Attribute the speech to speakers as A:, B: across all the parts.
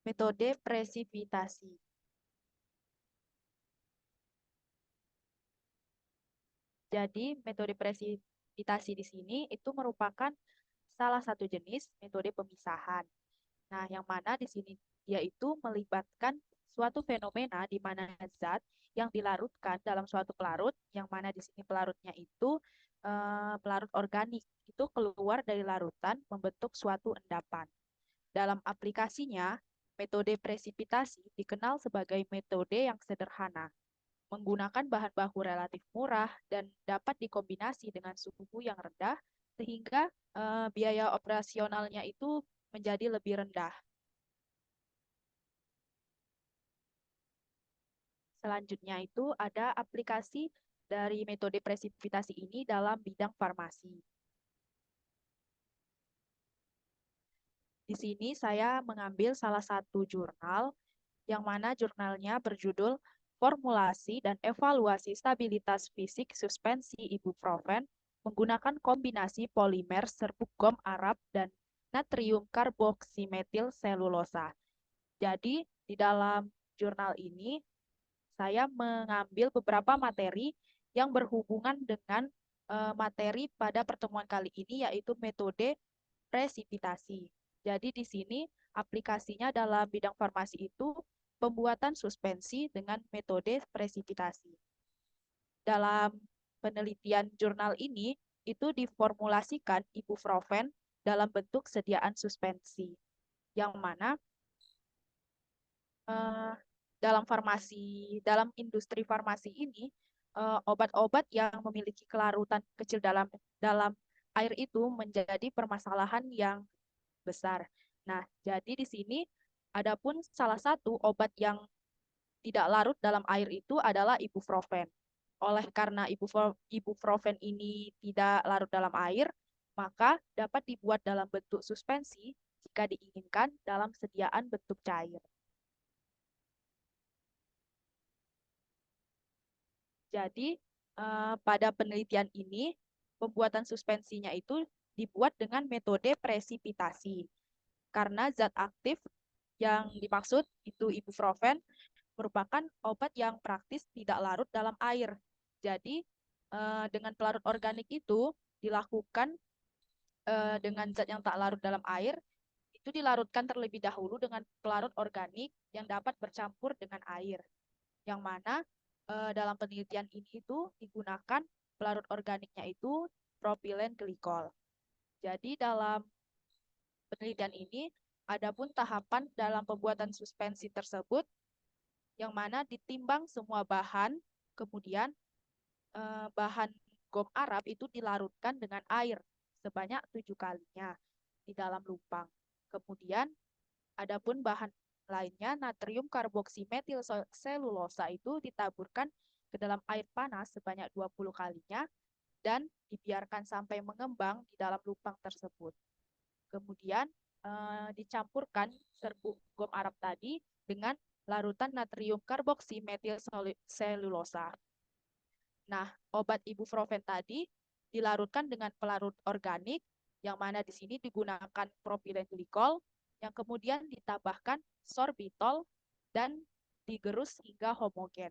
A: Metode presipitasi. Jadi, metode presipitasi di sini itu merupakan salah satu jenis metode pemisahan. Nah, yang mana di sini dia itu melibatkan suatu fenomena di mana zat yang dilarutkan dalam suatu pelarut, yang mana di sini pelarutnya itu pelarut organik, itu keluar dari larutan membentuk suatu endapan. Dalam aplikasinya, metode presipitasi dikenal sebagai metode yang sederhana, menggunakan bahan baku relatif murah dan dapat dikombinasi dengan suhu yang rendah sehingga biaya operasionalnya itu menjadi lebih rendah. Selanjutnya itu ada aplikasi dari metode presipitasi ini dalam bidang farmasi. Di sini saya mengambil salah satu jurnal yang mana jurnalnya berjudul Formulasi dan Evaluasi Stabilitas Fisik Suspensi Ibuprofen menggunakan kombinasi polimer serbuk gom Arab dan natrium karboksimetil selulosa. Jadi, di dalam jurnal ini saya mengambil beberapa materi yang berhubungan dengan materi pada pertemuan kali ini, yaitu metode presipitasi. Jadi di sini aplikasinya dalam bidang farmasi itu pembuatan suspensi dengan metode presipitasi. Dalam penelitian jurnal ini, itu diformulasikan ibuprofen dalam bentuk sediaan suspensi, yang mana eh, dalam industri farmasi ini, obat-obat yang memiliki kelarutan kecil dalam dalam air itu menjadi permasalahan yang besar. Nah, jadi di sini adapun salah satu obat yang tidak larut dalam air itu adalah ibuprofen. Oleh karena ibuprofen ini tidak larut dalam air, maka dapat dibuat dalam bentuk suspensi jika diinginkan dalam sediaan bentuk cair. Jadi, pada penelitian ini, pembuatan suspensinya itu dibuat dengan metode presipitasi. Karena zat aktif yang dimaksud itu ibuprofen merupakan obat yang praktis tidak larut dalam air. Jadi, dengan pelarut organik itu dilakukan dengan zat yang tak larut dalam air, itu dilarutkan terlebih dahulu dengan pelarut organik yang dapat bercampur dengan air. Yang mana dalam penelitian ini itu digunakan pelarut organiknya itu propilen glikol. Jadi dalam penelitian ini adapun tahapan dalam pembuatan suspensi tersebut yang mana ditimbang semua bahan, kemudian bahan gom Arab itu dilarutkan dengan air sebanyak 7 kalinya di dalam lubang. Kemudian adapun bahan lainnya natrium karboksimetil selulosa itu ditaburkan ke dalam air panas sebanyak 20 kalinya dan dibiarkan sampai mengembang di dalam lubang tersebut. Kemudian dicampurkan serbuk gom Arab tadi dengan larutan natrium karboksimetil selulosa. Nah, obat ibuprofen tadi dilarutkan dengan pelarut organik yang mana di sini digunakan propilen glikol yang kemudian ditambahkan sorbitol dan digerus hingga homogen.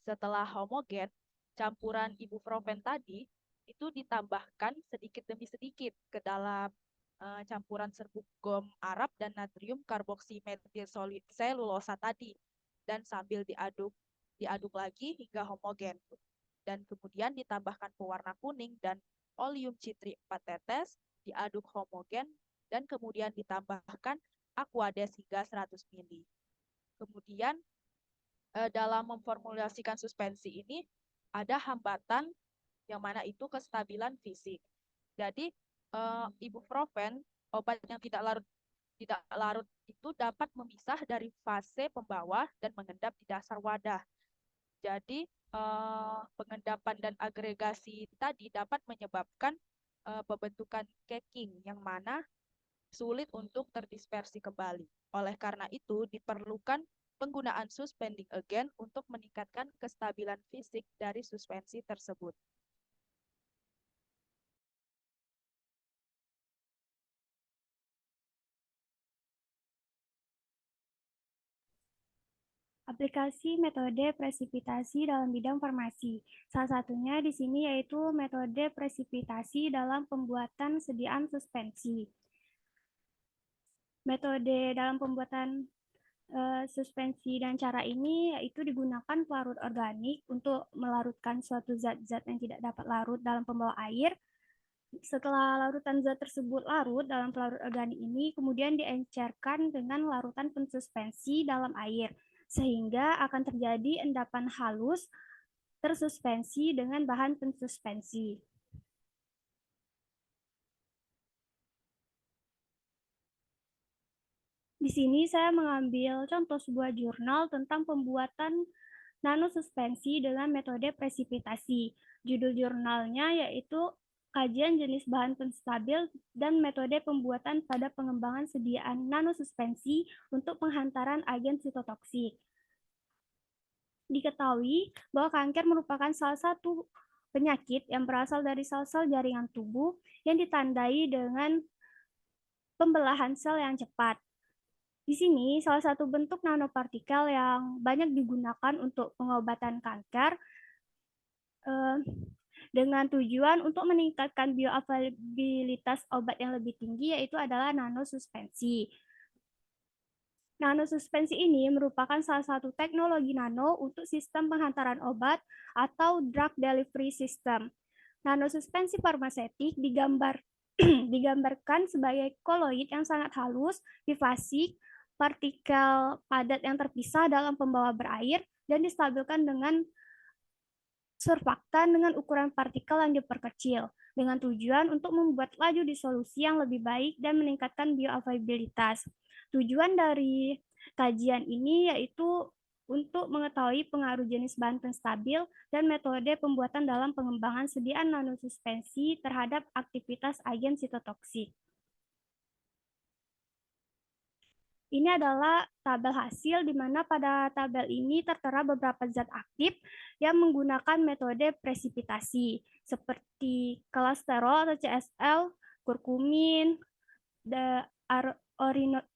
A: Setelah homogen, campuran ibuprofen tadi itu ditambahkan sedikit demi sedikit ke dalam campuran serbuk gom Arab dan natrium karboksimetil selulosa tadi dan sambil diaduk lagi hingga homogen. Dan kemudian ditambahkan pewarna kuning dan oleum citri 4 tetes, diaduk homogen dan kemudian ditambahkan aquades hingga 100 ml. Kemudian dalam memformulasikan suspensi ini ada hambatan yang mana itu kestabilan fisik. Jadi ibuprofen, obat yang tidak larut itu dapat memisah dari fase pembawah dan mengendap di dasar wadah. Jadi pengendapan dan agregasi tadi dapat menyebabkan pembentukan caking yang mana sulit untuk terdispersi kembali. Oleh karena itu, diperlukan penggunaan suspending agent untuk meningkatkan kestabilan fisik dari suspensi tersebut.
B: Aplikasi metode presipitasi dalam bidang farmasi. Salah satunya di sini yaitu metode presipitasi dalam pembuatan sediaan suspensi. Metode dalam pembuatan suspensi dan cara ini yaitu digunakan pelarut organik untuk melarutkan suatu zat-zat yang tidak dapat larut dalam pembawa air. Setelah larutan zat tersebut larut dalam pelarut organik ini, kemudian diencerkan dengan larutan pensuspensi dalam air, sehingga akan terjadi endapan halus tersuspensi dengan bahan pensuspensi. Di sini saya mengambil contoh sebuah jurnal tentang pembuatan nanosuspensi dengan metode presipitasi. Judul jurnalnya yaitu Kajian Jenis Bahan Penstabil dan Metode Pembuatan pada Pengembangan Sediaan Nanosuspensi untuk Penghantaran Agen Sitotoksik. Diketahui bahwa kanker merupakan salah satu penyakit yang berasal dari sel-sel jaringan tubuh yang ditandai dengan pembelahan sel yang cepat. Di sini, salah satu bentuk nanopartikel yang banyak digunakan untuk pengobatan kanker dengan tujuan untuk meningkatkan bioavailabilitas obat yang lebih tinggi, yaitu adalah nanosuspensi. Nanosuspensi ini merupakan salah satu teknologi nano untuk sistem penghantaran obat atau drug delivery system. Nanosuspensi farmasetik digambarkan sebagai koloid yang sangat halus, bifasik, partikel padat yang terpisah dalam pembawa berair, dan distabilkan dengan surfaktan dengan ukuran partikel yang diperkecil, dengan tujuan untuk membuat laju disolusi yang lebih baik dan meningkatkan bioavailabilitas. Tujuan dari kajian ini yaitu untuk mengetahui pengaruh jenis bahan penstabil dan metode pembuatan dalam pengembangan sediaan nanosuspensi terhadap aktivitas agen sitotoksik. Ini adalah tabel hasil di mana pada tabel ini tertera beberapa zat aktif yang menggunakan metode presipitasi seperti kolesterol atau CSL, kurkumin,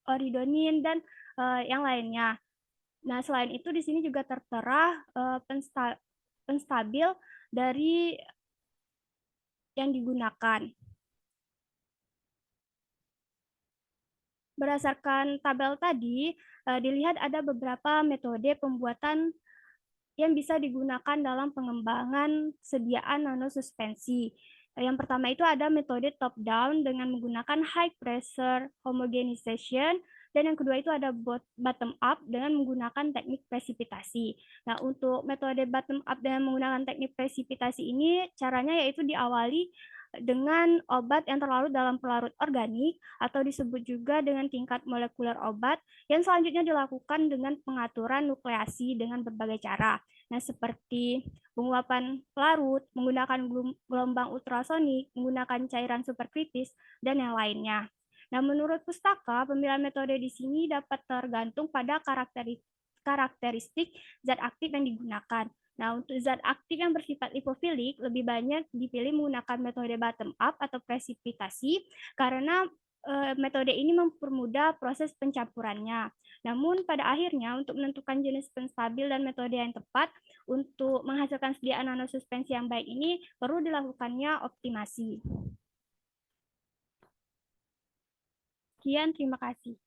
B: oridonin, dan yang lainnya. Nah, selain itu di sini juga tertera penstabil dari yang digunakan. Berdasarkan tabel tadi, dilihat ada beberapa metode pembuatan yang bisa digunakan dalam pengembangan sediaan nanosuspensi. Yang pertama itu ada metode top down dengan menggunakan high pressure homogenization, dan yang kedua itu ada bottom up dengan menggunakan teknik presipitasi. Nah, untuk metode bottom up dengan menggunakan teknik presipitasi ini caranya yaitu diawali dengan obat yang terlarut dalam pelarut organik atau disebut juga dengan tingkat molekuler obat, yang selanjutnya dilakukan dengan pengaturan nukleasi dengan berbagai cara. Nah, seperti penguapan pelarut, menggunakan gelombang ultrasonik, menggunakan cairan superkritis, dan yang lainnya. Nah, menurut pustaka, pemilihan metode di sini dapat tergantung pada karakteristik zat aktif yang digunakan. Nah, untuk zat aktif yang bersifat lipofilik, lebih banyak dipilih menggunakan metode bottom up atau presipitasi karena metode ini mempermudah proses pencampurannya. Namun, pada akhirnya, untuk menentukan jenis penstabil dan metode yang tepat untuk menghasilkan sediaan nanosuspensi yang baik ini, perlu dilakukannya optimasi. Sekian, terima kasih.